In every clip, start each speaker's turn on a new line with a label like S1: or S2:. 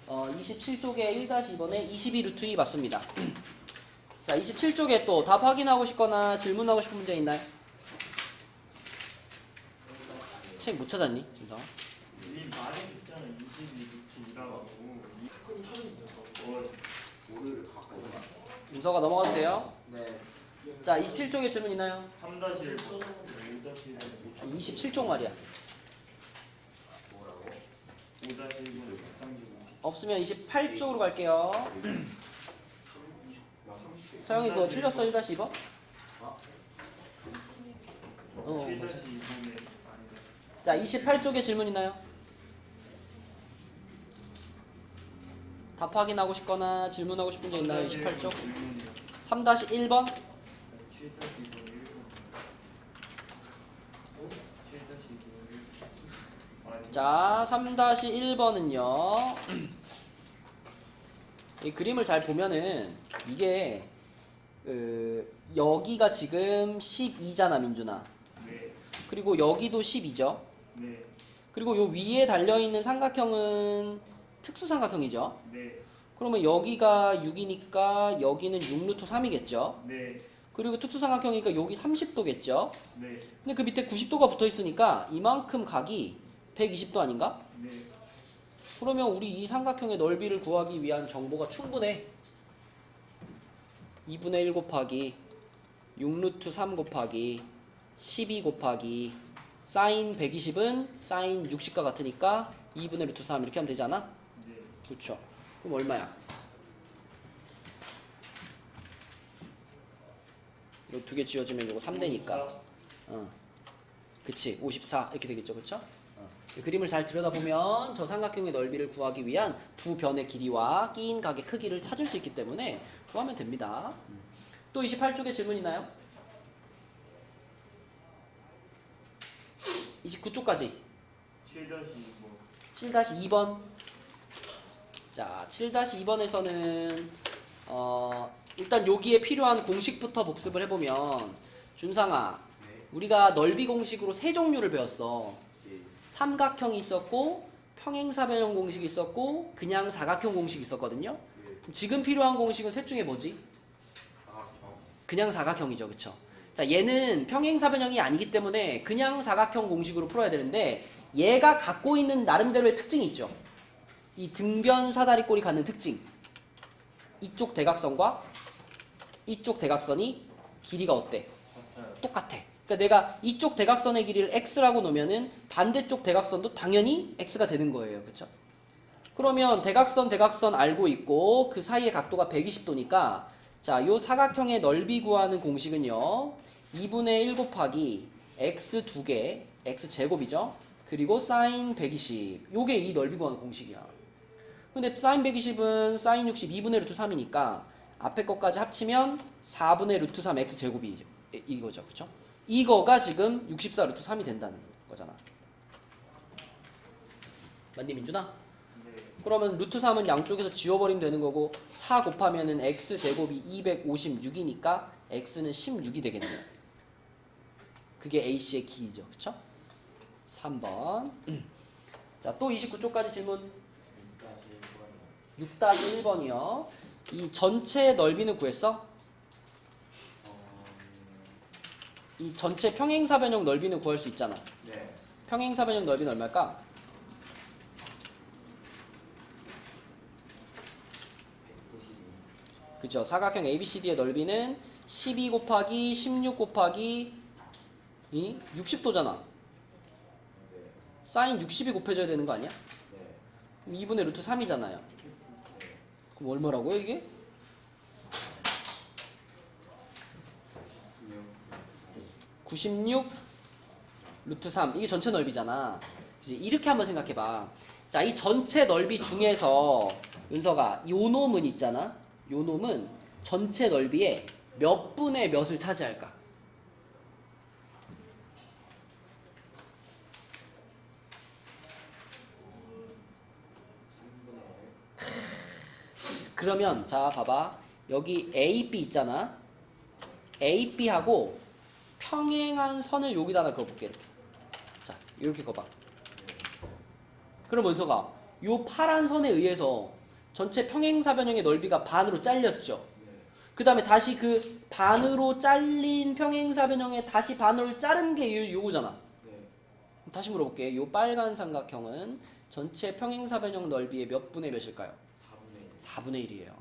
S1: 27쪽에 1-2번에 22루트 2 맞습니다. 자, 27쪽에 또 답 확인하고 싶거나 질문하고 싶은 문제 있나요? 책 못 찾았니? 진짜?
S2: 이 말해줬잖아. 22루트 2라고.
S1: 윤서가 넘어가도 돼요?
S3: 네.
S1: 자, 27쪽에 질문 있나요?
S2: 3-1 5-1
S1: 27쪽 말이야.
S2: 5-1은 135.
S1: 없으면 28쪽으로 갈게요. 서영이 그거 틀렸어 1-2번?
S2: 7-2번에
S1: 맞아.
S2: 아니다.
S1: 자, 28쪽에 질문 있나요? 답 확인하고 싶거나 질문하고 싶은 게 있나요? 28쪽? 3-1번?
S2: 7-2번
S1: 자, 3-1번은요. 이 그림을 잘 보면은 이게 여기가 지금 12잖아, 민준아.
S2: 네.
S1: 그리고 여기도 12죠.
S2: 네.
S1: 그리고 요 위에 달려있는 삼각형은 특수삼각형이죠.
S2: 네.
S1: 그러면 여기가 6이니까 여기는 6루트 3이겠죠.
S2: 네.
S1: 그리고 특수삼각형이니까 여기 30도겠죠.
S2: 네.
S1: 근데 그 밑에 90도가 붙어있으니까 이만큼 각이 120도 아닌가?
S2: 네.
S1: 그러면 우리 이 삼각형의 넓이를 구하기 위한 정보가 충분해. 2분의 1 곱하기 6루트 3 곱하기 12 곱하기 사인 120은 사인 60과 같으니까 2분의 루트 3 이렇게 하면 되잖아?
S2: 네.
S1: 그렇죠. 그럼 얼마야? 요 두 개 지워지면 요거 3되니까. 그치. 54 이렇게 되겠죠. 그쵸? 이 그림을 잘 들여다보면 저 삼각형의 넓이를 구하기 위한 두 변의 길이와 끼인 각의 크기를 찾을 수 있기 때문에 구하면 됩니다. 또 28쪽에 질문 있나요? 29쪽까지
S2: 7-2번
S1: 7-2번. 자, 7-2번에서는 일단 여기에 필요한 공식부터 복습을 해보면 준상아, 우리가 넓이 공식으로 세 종류를 배웠어. 삼각형이 있었고 평행사변형 공식이 있었고 그냥 사각형 공식이 있었거든요. 지금 필요한 공식은 셋 중에 뭐지? 그냥 사각형이죠. 그쵸? 자, 얘는 평행사변형이 아니기 때문에 그냥 사각형 공식으로 풀어야 되는데 얘가 갖고 있는 나름대로의 특징이 있죠. 이 등변 사다리꼴이 갖는 특징. 이쪽 대각선과 이쪽 대각선이 길이가 어때?
S2: 같아요.
S1: 똑같아. 그러니까 내가 이쪽 대각선의 길이를 x라고 놓으면은 반대쪽 대각선도 당연히 x가 되는 거예요. 그렇죠? 그러면 대각선 알고 있고 그 사이의 각도가 120도니까 자, 요 사각형의 넓이 구하는 공식은요. 2분의 1 곱하기 x 2개, x 제곱이죠. 그리고 사인 120. 요게 이 넓이 구하는 공식이야. 근데 사인 120은 사인 60 2분의 루트 3이니까 앞에 것까지 합치면 4분의 루트 3 x 제곱이 이거죠. 그렇죠? 이거가 지금 64 루트 3이 된다는 거잖아. 맞니, 민준아?
S2: 네.
S1: 그러면 루트 3은 양쪽에서 지워버리면 되는 거고 4 곱하면은 x 제곱이 256이니까 x는 16이 되겠네요. 그게 AC의 길이죠. 그쵸? 3번. 자, 또 29쪽까지 질문. 6-1번이요. 이 전체 넓이는 구했어? 이 전체 평행사변형 넓이는 구할 수 있잖아.
S3: 네.
S1: 평행사변형 넓이는 얼마일까? 그죠? 사각형 ABCD의 넓이는 12 곱하기 16 곱하기 60도잖아. 사인 60이 곱해져야 되는 거 아니야? 그럼 2분의 루트 3이잖아요. 그럼 얼마라고요 이게? 96 루트 3. 이게 전체 넓이잖아. 그치? 이렇게 한번 생각해봐. 자, 이 전체 넓이 중에서 윤서가 요 놈은 있잖아. 요 놈은 전체 넓이의 몇 분의 몇을 차지할까? 그러면 자, 봐봐. 여기 AB 있잖아. AB하고 평행한 선을 여기다 하나 그어볼게. 이렇게. 자, 이렇게 그어봐. 그럼 원서가 요 파란 선에 의해서 전체 평행사변형의 넓이가 반으로 잘렸죠. 그 다음에 다시 그 반으로 잘린 평행사변형에 다시 반으로 자른 게 요거잖아. 다시 물어볼게. 요 빨간 삼각형은 전체 평행사변형 넓이의 몇 분의 몇일까요? 4분의 1이에요.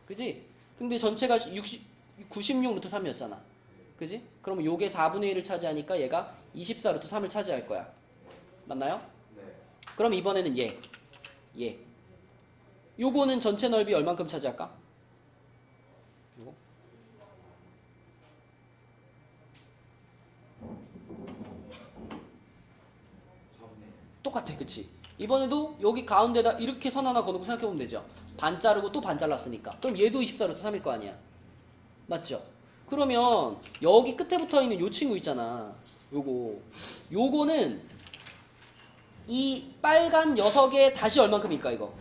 S1: 그지? 근데 전체가 96 루트 3이었잖아. 그지? 그러면 요게 4분의 1을 차지하니까 얘가 24 루트 3을 차지할 거야. 맞나요? 그럼 이번에는 얘. 요거는 전체 넓이 얼만큼 차지할까? 요거? 똑같아, 그치? 이번에도 여기 가운데다 이렇게 선 하나 거놓고 생각해보면 되죠. 반 자르고 또 반 잘랐으니까. 그럼 얘도 24 루트 3일 거 아니야. 맞죠? 그러면 여기 끝에 붙어있는 요 친구 있잖아. 요거는 이 빨간 녀석의 다시 얼만큼일까 이거?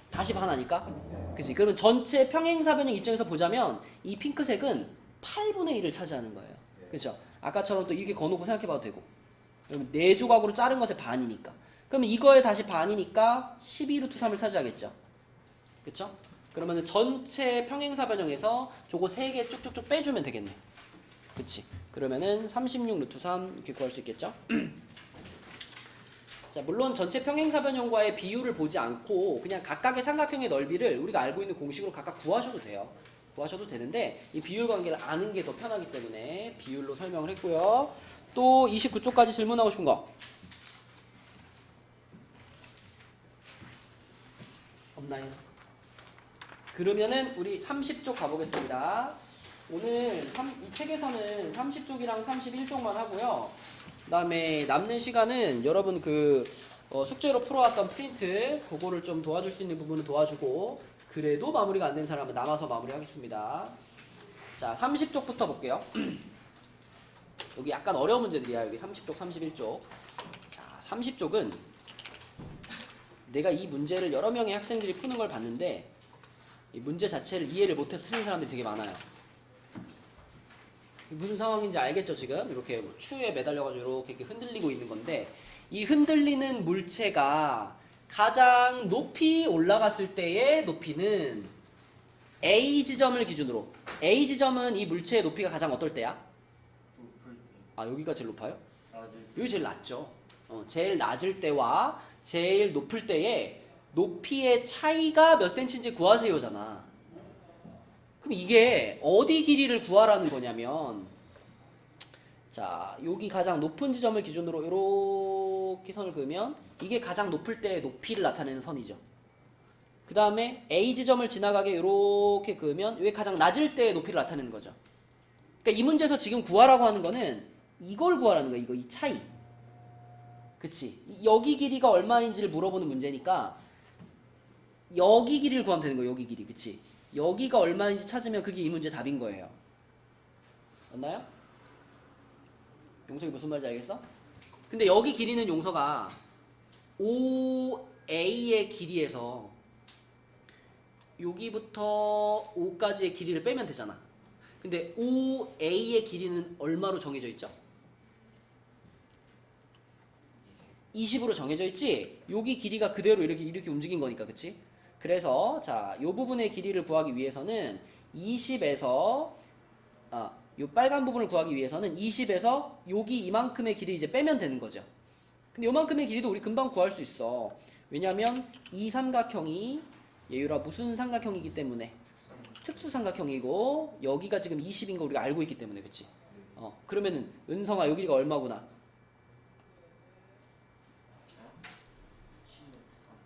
S1: 다시 반 아닐까? 그치? 그러면 전체 평행사변형 입장에서 보자면 이 핑크색은 8분의 1을 차지하는 거예요. 그렇죠? 아까처럼 또 이렇게 거놓고 생각해봐도 되고. 그러면 4조각으로 자른 것의 반이니까. 그러면 이거에 다시 반이니까 12루트 3을 차지하겠죠. 그쵸? 그러면 전체 평행사변형에서 저거 3개 쭉쭉쭉 빼주면 되겠네. 그치? 그러면은 36루트 3 이렇게 구할 수 있겠죠? 자, 물론 전체 평행사변형과의 비율을 보지 않고 그냥 각각의 삼각형의 넓이를 우리가 알고 있는 공식으로 각각 구하셔도 돼요. 구하셔도 되는데 이 비율 관계를 아는 게 더 편하기 때문에 비율로 설명을 했고요. 또 29쪽까지 질문하고 싶은 거 없나요? 그러면은 우리 30쪽 가보겠습니다. 오늘 이 책에서는 30쪽이랑 31쪽만 하고요. 그 다음에 남는 시간은 여러분 숙제로 풀어왔던 프린트 그거를 좀 도와줄 수 있는 부분은 도와주고 그래도 마무리가 안 된 사람은 남아서 마무리하겠습니다. 자, 30쪽부터 볼게요. 여기 약간 어려운 문제들이야. 여기 30쪽, 31쪽. 자, 30쪽은 내가 이 문제를 여러 명의 학생들이 푸는 걸 봤는데 이 문제 자체를 이해를 못해서 틀린 사람들이 되게 많아요. 무슨 상황인지 알겠죠 지금? 이렇게 추에 매달려가지고 이렇게 흔들리고 있는 건데 이 흔들리는 물체가 가장 높이 올라갔을 때의 높이는 A 지점을 기준으로 A 지점은 이 물체의 높이가 가장 어떨 때야? 아, 여기가 제일 높아요? 여기 제일 낮죠. 제일 낮을 때와 제일 높을 때의 높이의 차이가 몇 센치인지 구하세요잖아. 그럼 이게 어디 길이를 구하라는 거냐면 자, 여기 가장 높은 지점을 기준으로 이렇게 선을 그으면 이게 가장 높을 때의 높이를 나타내는 선이죠. 그 다음에 A 지점을 지나가게 이렇게 그으면 이게 가장 낮을 때의 높이를 나타내는 거죠. 그러니까 이 문제에서 지금 구하라고 하는 거는 이걸 구하라는 거야. 이 차이. 그치? 여기 길이가 얼마인지를 물어보는 문제니까 여기 길이를 구하면 되는 거예요. 여기 길이. 그치? 여기가 얼마인지 찾으면 그게 이 문제 답인 거예요. 맞나요? 용석이 무슨 말인지 알겠어? 근데 여기 길이는 용서가 OA의 길이에서 여기부터 O까지의 길이를 빼면 되잖아. 근데 OA의 길이는 얼마로 정해져 있죠? 20으로 정해져 있지? 여기 길이가 그대로 이렇게 움직인 거니까, 그치? 그래서 자, 요 부분의 길이를 구하기 위해서는 20에서 요 빨간 부분을 구하기 위해서는 20에서 여기 이만큼의 길이 이제 빼면 되는 거죠. 근데 요만큼의 길이도 우리 금방 구할 수 있어. 왜냐면 이 삼각형이 얘유라 무슨 삼각형이기 때문에 특수삼각형이고 여기가 지금 20인 거 우리가 알고 있기 때문에, 그치? 그러면은 은성아 여기가 얼마구나?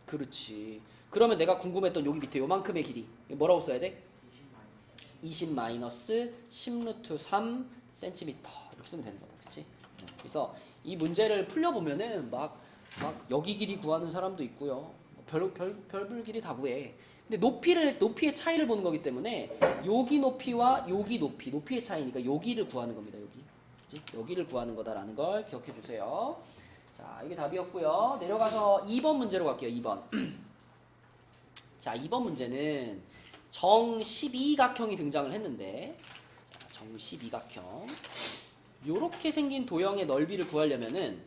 S1: 그렇지. 그러면 내가 궁금했던 여기 밑에 요만큼의 길이 뭐라고 써야 돼? 20 마이너스 10 루트 3 센티미터 이렇게 쓰면 되는 거다, 그치? 그래서 이 문제를 풀려보면은 막 여기 길이 구하는 사람도 있고요. 별별 길이 다 구해. 근데 높이의 차이를 보는 거기 때문에 여기 높이와 여기 높이의 차이니까 여기를 구하는 겁니다. 여기, 그치? 여기를 구하는 거다라는 걸 기억해 주세요. 자, 이게 답이었고요. 내려가서 2번 문제로 갈게요. 2번. 자, 2번 문제는 정 12각형이 등장을 했는데, 자, 정 12각형. 요렇게 생긴 도형의 넓이를 구하려면은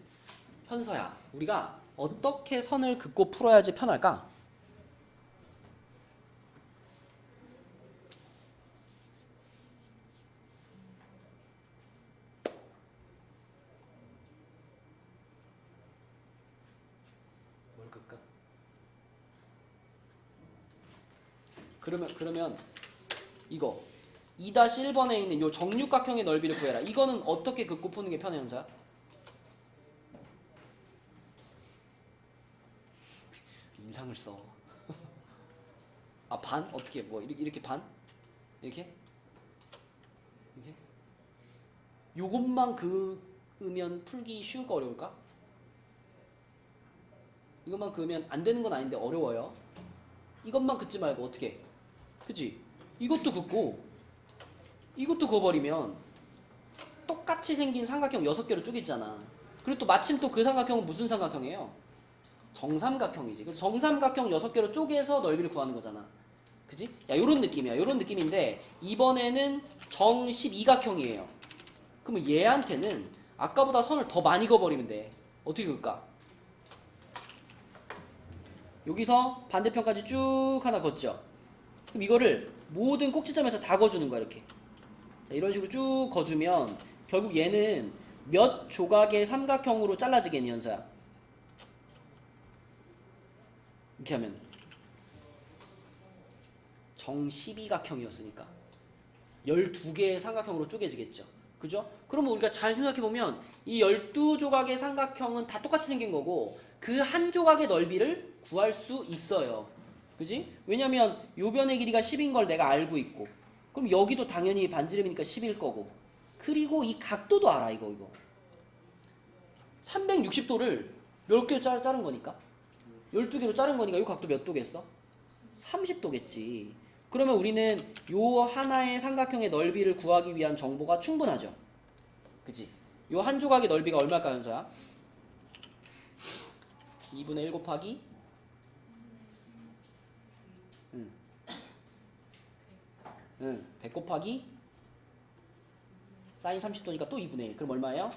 S1: 현서야, 우리가 어떻게 선을 긋고 풀어야지 편할까? 바꿀까? 그러면 이거 2-1번에 있는 요 정육각형의 넓이를 구해라. 이거는 어떻게 긋고 푸는 게 편해, 현서야? 인상을 써. 아, 반? 어떻게 뭐 이렇게 반? 이렇게? 이렇게? 요것만 그으면 풀기 쉬울까 어려울까? 이것만 그으면 안 되는 건 아닌데 어려워요. 이것만 긋지 말고 어떻게? 그치? 이것도 긋고 이것도 그어버리면 똑같이 생긴 삼각형 6개로 쪼개지잖아. 그리고 또 마침 또 그 삼각형은 무슨 삼각형이에요? 정삼각형이지. 그래서 정삼각형 6개로 쪼개서 넓이를 구하는 거잖아. 그지? 야, 요런 느낌이야. 요런 느낌인데 이번에는 정 12각형이에요. 그러면 얘한테는 아까보다 선을 더 많이 그어버리면 돼. 어떻게 그을까? 여기서 반대편까지 쭉 하나 걷죠. 그럼 이거를 모든 꼭지점에서 다 거주는 거야, 이렇게. 자, 이런 식으로 쭉 거주면 결국 얘는 몇 조각의 삼각형으로 잘라지겠니, 현서야? 이렇게 하면 정 12각형이었으니까 12개의 삼각형으로 쪼개지겠죠. 그죠? 그러면 우리가 잘 생각해보면 이 12조각의 삼각형은 다 똑같이 생긴 거고 그 한 조각의 넓이를 구할 수 있어요. 그지? 왜냐면 요 변의 길이가 10인 걸 내가 알고 있고 그럼 여기도 당연히 반지름이니까 10일 거고 그리고 이 각도도 알아 이거 360도를 몇 개로 자른 거니까 12개로 자른 거니까 이 각도 몇 도겠어? 30도겠지. 그러면 우리는 요 하나의 삼각형의 넓이를 구하기 위한 정보가 충분하죠. 그치? 요 한 조각의 넓이가 얼마일까, 현서야? 2분의 1 곱하기 100 곱하기 사인 30도니까 또 2분의 1. 그럼 얼마예요?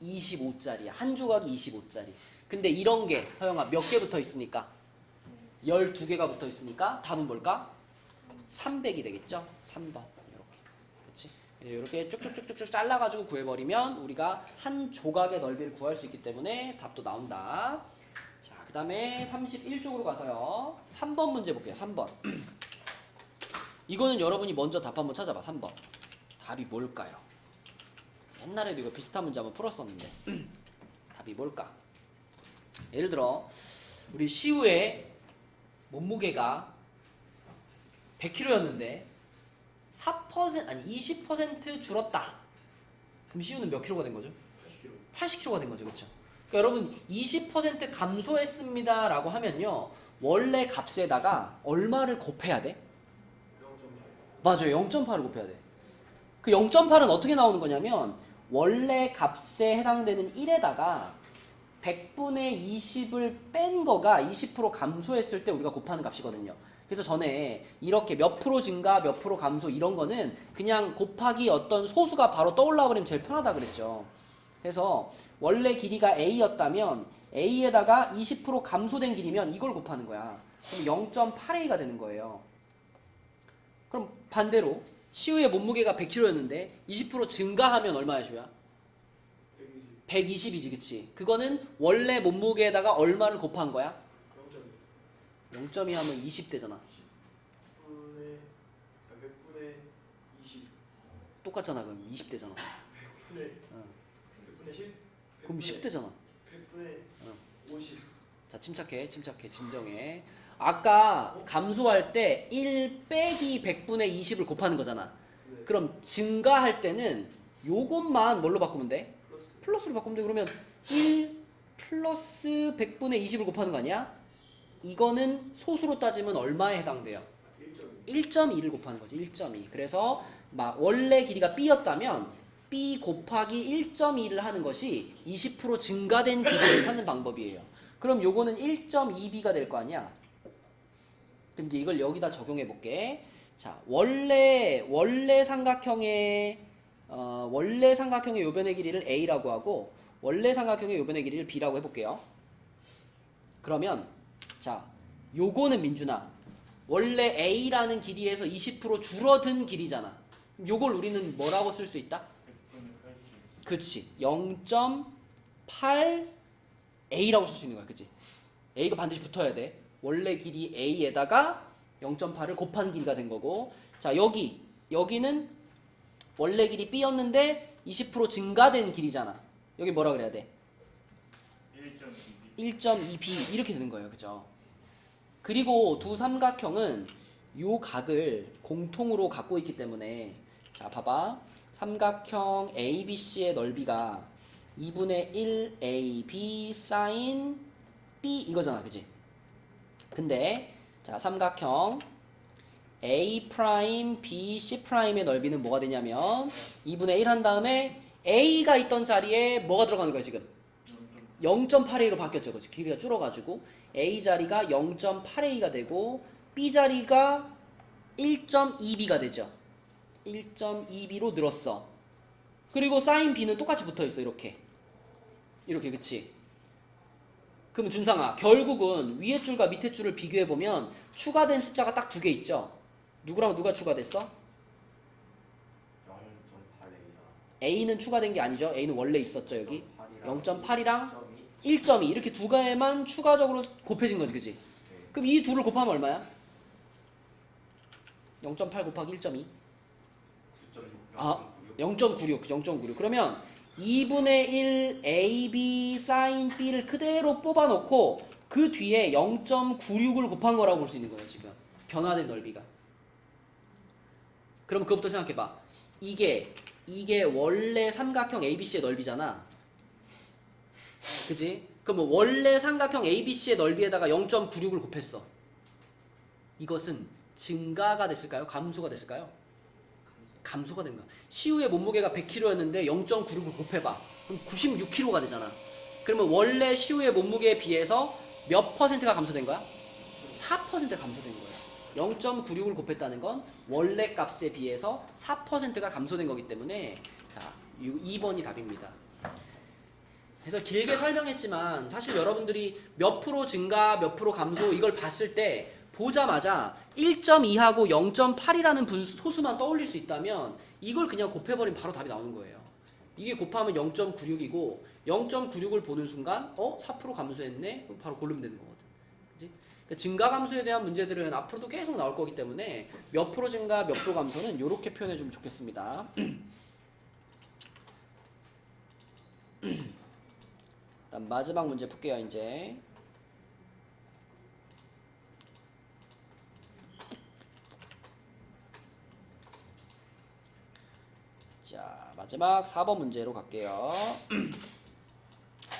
S1: 25짜리야. 한 조각이 25짜리. 근데 이런 게 서영아 몇 개 붙어 있으니까? 12개가 붙어 있으니까 답은 뭘까? 300이 되겠죠? 3번. 이렇게. 그렇지? 이렇게 쭉쭉쭉쭉 잘라가지고 구해버리면 우리가 한 조각의 넓이를 구할 수 있기 때문에 답도 나온다. 자, 그 다음에 31쪽으로 가서요. 3번 문제 볼게요. 3번. 이거는 여러분이 먼저 답 한번 찾아봐. 3번. 답이 뭘까요? 옛날에도 이거 비슷한 문제 한번 풀었었는데 답이 뭘까? 예를 들어 우리 시우의 몸무게가 100kg였는데 4% 아니 20% 줄었다. 그럼 시우는 몇 킬로가 된 거죠? 80kg가 된 거죠. 그렇죠? 그러니까 여러분 20% 감소했습니다라고 하면요. 원래 값에다가 얼마를 곱해야 돼? 0.8. 맞아요. 0.8을 곱해야 돼. 그 0.8은 어떻게 나오는 거냐면 원래 값에 해당되는 1에다가 100분의 20을 뺀 거가 20% 감소했을 때 우리가 곱하는 값이거든요. 그래서 전에 이렇게 몇 프로 증가, 몇 프로 감소 이런 거는 그냥 곱하기 어떤 소수가 바로 떠올라 버리면 제일 편하다 그랬죠. 그래서 원래 길이가 A였다면 A에다가 20% 감소된 길이면 이걸 곱하는 거야. 그럼 0.8A가 되는 거예요. 그럼 반대로 시우의 몸무게가 100kg였는데 20% 증가하면 얼마야, 주야? 120이지, 그치? 그거는 원래 몸무게에다가 얼마를 곱한 거야? 0.2 하면 20대잖아.
S3: 100분의 20.
S1: 똑같잖아, 그럼 20대잖아.
S3: 100분의 10?
S1: 그럼 10대잖아.
S3: 100분의 50.
S1: 자, 침착해, 진정해. 아까 감소할 때 1 빼기 100분의 20을 곱하는 거잖아.
S3: 네.
S1: 그럼 증가할 때는 요것만 뭘로 바꾸면 돼?
S3: 플러스.
S1: 플러스로 바꾸면 돼. 그러면 1 플러스 100분의 20을 곱하는 거 아니야? 이거는 소수로 따지면 얼마에 해당돼요? 1.2를 곱하는 거지. 1.2. 그래서 막 원래 길이가 B였다면 B 곱하기 1.2를 하는 것이 20% 증가된 길이를 찾는 방법이에요. 그럼 요거는 1.2B가 될 거 아니야? 그럼 이제 이걸 여기다 적용해 볼게. 자, 원래 삼각형의 요변의 길이를 A라고 하고 원래 삼각형의 요변의 길이를 B라고 해볼게요. 그러면 자, 요거는 민준아 원래 A라는 길이에서 20% 줄어든 길이잖아. 요걸 우리는 뭐라고 쓸 수 있다?
S2: 100분의 80.
S1: 그치. 0.8 A라고 쓸 수 있는 거야. 그치? A가 반드시 붙어야 돼. 원래 길이 A에다가 0.8을 곱한 길이가 된 거고, 자 여기는 원래 길이 B였는데 20% 증가된 길이잖아. 여기 뭐라 그래야 돼? 1.2b 이렇게 되는 거예요. 그죠? 그리고 두 삼각형은 요 각을 공통으로 갖고 있기 때문에, 자 봐봐, 삼각형 ABC의 넓이가 2분의 1 AB sin B 이거잖아. 그지? 근데 자 삼각형 A 프라임 B C 프라임의 넓이는 뭐가 되냐면 2분의 1 한 다음에 A가 있던 자리에 뭐가 들어가는 거야 지금? 0.8A로 바뀌었죠. 그치? 길이가 줄어가지고 A 자리가 0.8A가 되고 B 자리가 1.2B가 되죠. 1.2B로 늘었어. 그리고 사인 B는 똑같이 붙어있어. 이렇게 그치? 그럼 준상아, 결국은 위에 줄과 밑에 줄을 비교해보면 추가된 숫자가 딱 두 개 있죠. 누구랑 누가 추가됐어?
S4: 0.8A랑
S1: A는 추가된 게 아니죠. A는 원래 있었죠. 여기 0.8이랑
S4: 1.2
S1: 1.2 이렇게 두 개만 추가적으로 곱해진 거지. 그치? 그럼 이 둘을 곱하면 얼마야? 0.8 곱하기 1.2 0.96 0.96 그러면 2분의 1 AB sin B를 그대로 뽑아놓고 그 뒤에 0.96을 곱한 거라고 볼 수 있는 거예요. 지금 변화된 넓이가. 그럼 그것부터 생각해봐. 이게 원래 삼각형 ABC의 넓이잖아. 그지? 그럼 원래 삼각형 ABC의 넓이에다가 0.96을 곱했어. 이것은 증가가 됐을까요? 감소가 됐을까요? 감소가 된 거야. 시우의 몸무게가 100kg였는데 0.96을 곱해봐. 그럼 96kg가 되잖아. 그러면 원래 시우의 몸무게에 비해서 몇 퍼센트가 감소된 거야? 4%가 감소된 거야. 0.96을 곱했다는 건 원래 값에 비해서 4%가 감소된 거기 때문에 자, 2번이 답입니다. 그래서 길게 설명했지만 사실 여러분들이 몇 프로 증가, 몇 프로 감소 이걸 봤을 때 보자마자 1.2하고 0.8이라는 소수만 떠올릴 수 있다면 이걸 그냥 곱해버리면 바로 답이 나오는 거예요. 이게 곱하면 0.96이고 0.96을 보는 순간 4% 감소했네? 그럼 바로 고르면 되는 거거든. 그치? 그러니까 증가 감소에 대한 문제들은 앞으로도 계속 나올 거기 때문에 몇 프로 증가, 몇 프로 감소는 이렇게 표현해 주면 좋겠습니다. 일단 마지막 문제 풀게요. 이제 자 마지막 4번 문제로 갈게요.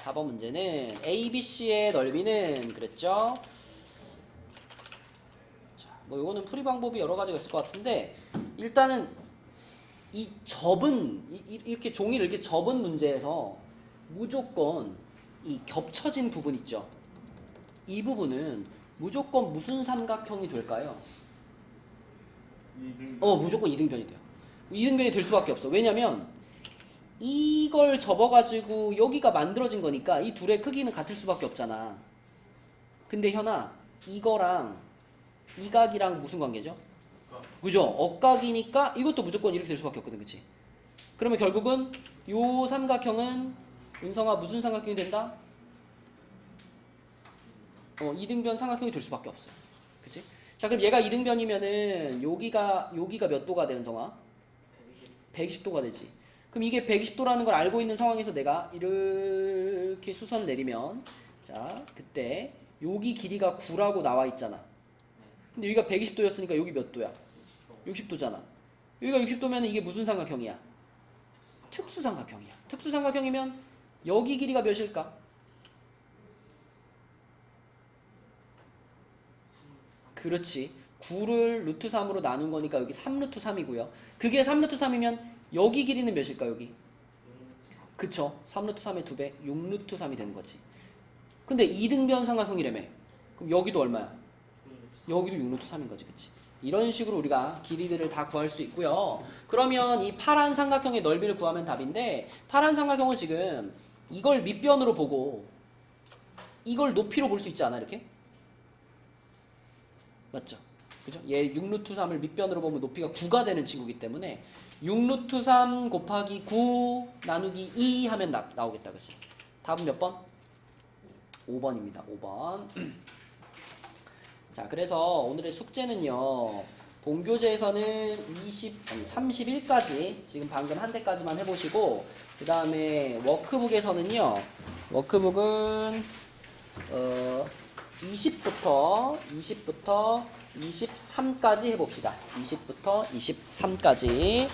S1: 4번 문제는 ABC의 넓이는 그랬죠. 자, 뭐 이거는 풀이 방법이 여러 가지가 있을 것 같은데 일단은 이 접은 이렇게 종이를 이렇게 접은 문제에서 무조건 이 겹쳐진 부분 있죠. 이 부분은 무조건 무슨 삼각형이 될까요? 무조건 이등변이 돼요. 이등변이 될 수밖에 없어. 왜냐면 이걸 접어가지고 여기가 만들어진 거니까 이 둘의 크기는 같을 수밖에 없잖아. 근데 현아, 이거랑 이 각이랑 무슨 관계죠? 그죠? 억각이니까 이것도 무조건 이렇게 될 수밖에 없거든. 그치? 그러면 결국은 요 삼각형은 은성아 무슨 삼각형이 된다? 이등변 삼각형이 될 수밖에 없어. 그치? 자, 그럼 얘가 이등변이면은 여기가 몇 도가 돼, 은성아? 120도가 되지. 그럼 이게 120도라는 걸 알고 있는 상황에서 내가 이렇게 수선 내리면 자, 그때 여기 길이가 9라고 나와 있잖아. 근데 여기가 120도였으니까 여기 몇 도야? 60도잖아. 여기가 60도면 이게 무슨 삼각형이야? 특수삼각형이야. 특수삼각형이면 여기 길이가 몇일까? 그렇지. 9를 루트 3으로 나눈 거니까 여기 3루트 3이고요. 그게 3루트 3이면 여기 길이는 몇일까 여기? 그쵸. 3루트 3의 2배 6루트 3이 되는 거지. 근데 이등변 삼각형이라며. 그럼 여기도 얼마야? 여기도 6루트 3인 거지. 그치? 이런 식으로 우리가 길이들을 다 구할 수 있고요. 그러면 이 파란 삼각형의 넓이를 구하면 답인데 파란 삼각형을 지금 이걸 밑변으로 보고 이걸 높이로 볼 수 있지 않아? 이렇게? 맞죠? 그죠? 얘 6루트 3을 밑변으로 보면 높이가 9가 되는 친구이기 때문에 6루트 3 곱하기 9 나누기 2 하면 나오겠다. 그치? 답은 몇 번? 5번입니다. 5번. 자, 그래서 오늘의 숙제는요. 본교재에서는 31까지 지금 방금 한 대까지만 해보시고 그 다음에 워크북에서는요. 워크북은 20부터 23까지 해봅시다. 20부터 23까지.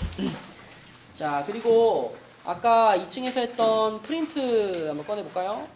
S1: 자, 그리고 아까 2층에서 했던 프린트 한번 꺼내볼까요?